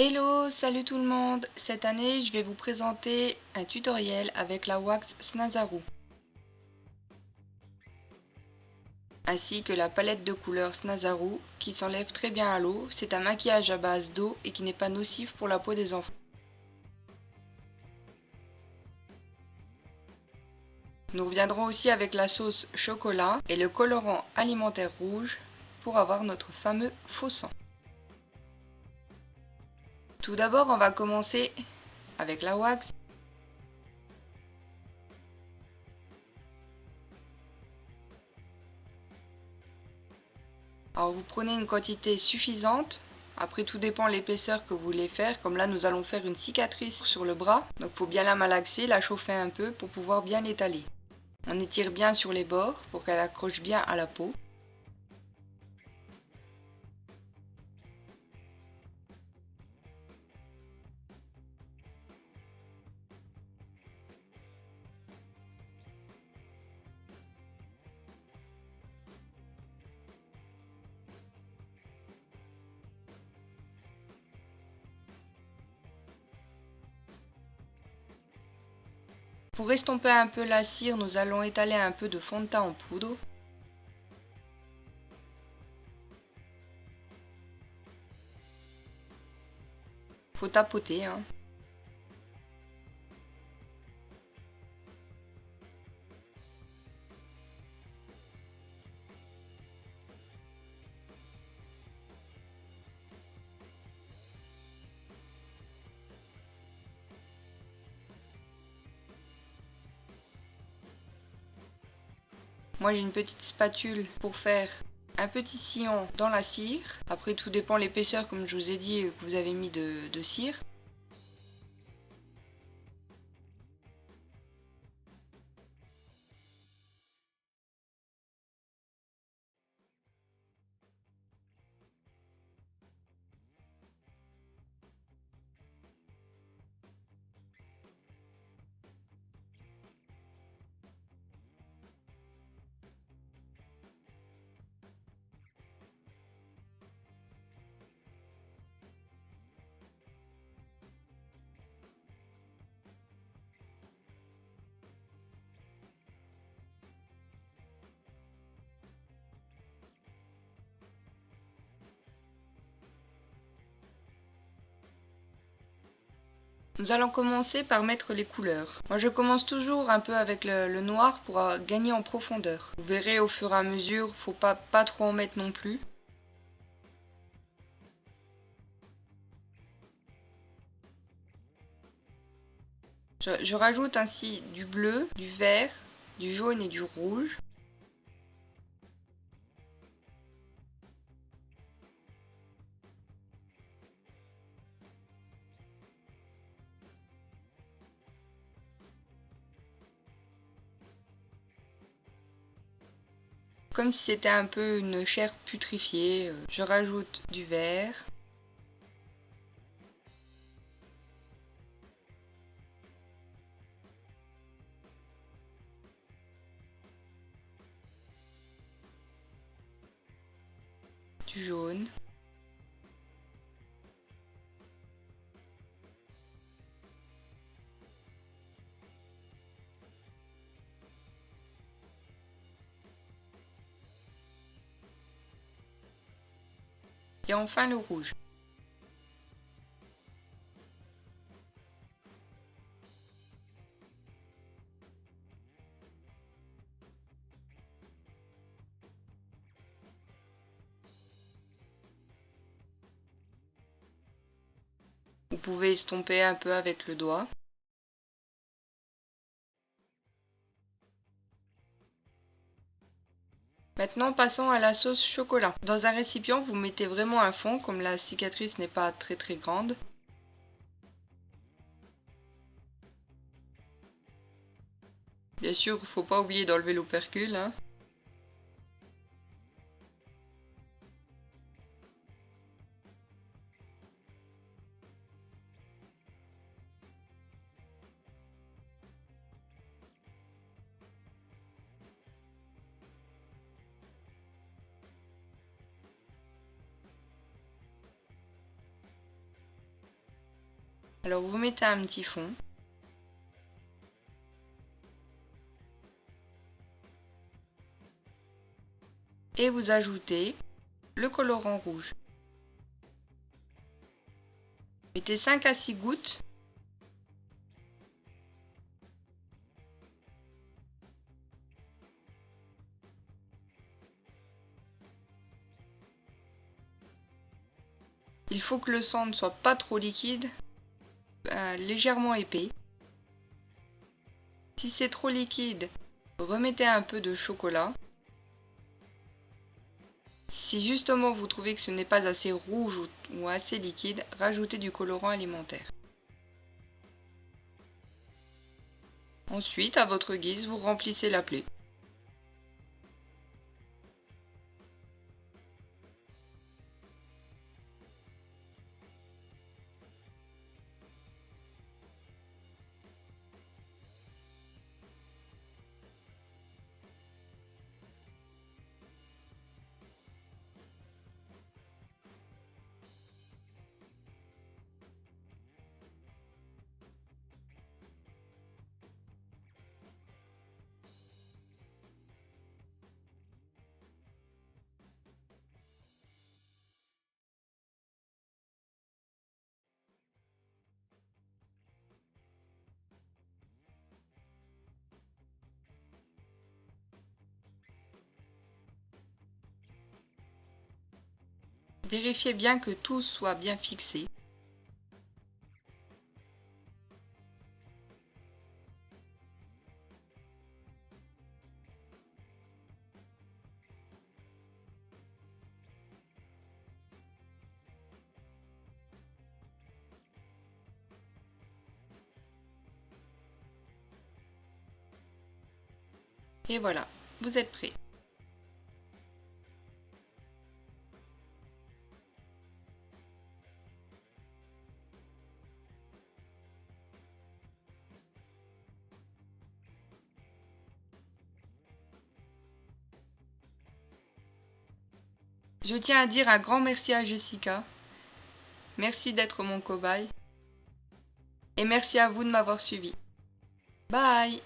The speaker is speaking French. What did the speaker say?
Hello, salut tout le monde! Cette année, je vais vous présenter un tutoriel avec la wax Snazaru, ainsi que la palette de couleurs Snazaru qui s'enlève très bien à l'eau. C'est un maquillage à base d'eau et qui n'est pas nocif pour la peau des enfants. Nous reviendrons aussi avec la sauce chocolat et le colorant alimentaire rouge pour avoir notre fameux faux sang. Tout d'abord, on va commencer avec la wax. Alors vous prenez une quantité suffisante. Après, tout dépend de l'épaisseur que vous voulez faire. Comme là, nous allons faire une cicatrice sur le bras. Donc il faut bien la malaxer, la chauffer un peu pour pouvoir bien l'étaler. On étire bien sur les bords pour qu'elle accroche bien à la peau. Pour estomper un peu la cire, nous allons étaler un peu de fond de teint en poudre. Faut tapoter, hein. Moi j'ai une petite spatule pour faire un petit sillon dans la cire. Après tout dépend de l'épaisseur, comme je vous ai dit, que vous avez mis de cire. Nous allons commencer par mettre les couleurs. Moi je commence toujours un peu avec le noir pour gagner en profondeur. Vous verrez au fur et à mesure, faut pas trop en mettre non plus. Je rajoute ainsi du bleu, du vert, du jaune et du rouge. Comme si c'était un peu une chair putrifiée. Je rajoute du vert. Du jaune. Et enfin le rouge. Vous pouvez estomper un peu avec le doigt. Maintenant, passons à la sauce chocolat. Dans un récipient, vous mettez vraiment un fond, comme la cicatrice n'est pas très grande. Bien sûr, il ne faut pas oublier d'enlever l'opercule, hein. Alors vous mettez un petit fond. Et vous ajoutez le colorant rouge. Mettez 5 à 6 gouttes. Il faut que le sang ne soit pas trop liquide, légèrement épais. Si c'est trop liquide, remettez un peu de chocolat. Si justement vous trouvez que ce n'est pas assez rouge ou assez liquide, rajoutez du colorant alimentaire. Ensuite, à votre guise, vous remplissez la plaie. Vérifiez bien que tout soit bien fixé. Et voilà, vous êtes prêts. Je tiens à dire un grand merci à Jessica. Merci d'être mon cobaye. Et merci à vous de m'avoir suivi. Bye!